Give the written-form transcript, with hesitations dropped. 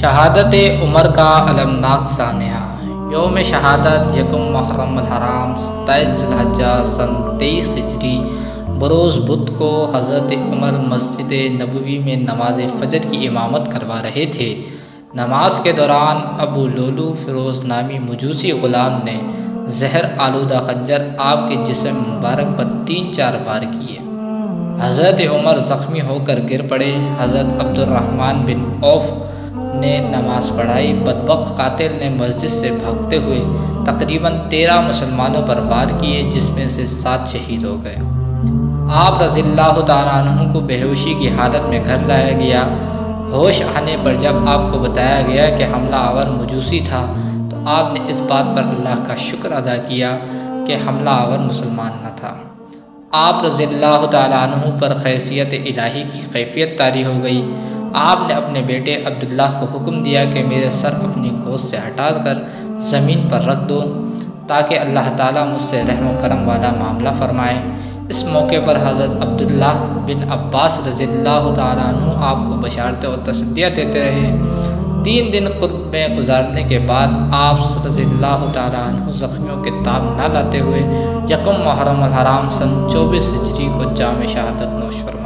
شہادت عمر کا المناک سانحہ۔ یوم شہادت یکم محرم الحرام 27 ذی الحجہ سن 23 ہجری بروز بدھ کو حضرت عمر مسجد نبوی میں نماز فجر کی امامت کروا رہے تھے۔ نماز کے دوران ابو لولو فیروز نامی مجوسی غلام نے زہر آلودہ خنجر آپ کے جسم مبارک پر 3-4 بار کیے۔ حضرت عمر زخمی ہو کر گر پڑے۔ حضرت عبد الرحمن بن عوف نے نماز پڑھائی۔ بدبخت قاتل نے مسجد سے بھاگتے ہوئے تقریباً 13 مسلمانوں پر وار کیے، جس میں سے 7 شہید ہو گئے۔ آپ رضی اللہ تعالیٰ عنہ کو بے ہوشی کی حالت میں گھر لایا گیا۔ ہوش آنے پر جب آپ کو بتایا گیا کہ حملہ آور مجوسی تھا تو آپ نے اس بات پر اللہ کا شکر ادا کیا کہ حملہ آور مسلمان نہ تھا۔ آپ رضی اللہ تعالیٰ عنہ پر خیثیت الہی کی کیفیت طاری ہو گئی۔ آپ نے اپنے بیٹے عبداللہ کو حکم دیا کہ میرے سر اپنی گود سے ہٹا کر زمین پر رکھ دو تاکہ اللہ تعالیٰ مجھ سے رحم و کرم والا معاملہ فرمائے۔ اس موقع پر حضرت عبداللہ بن عباس رضی اللہ تعالیٰ عنہ آپ کو بشارتیں اور تسلیاں دیتے رہے۔ 3 دن قرب میں گزارنے کے بعد آپ رضی اللہ تعالیٰ عنہ زخمیوں کے تاب نہ لاتے ہوئے یکم محرم الحرام سن 24 ہجری کو جام شہادت نوش فرمائے۔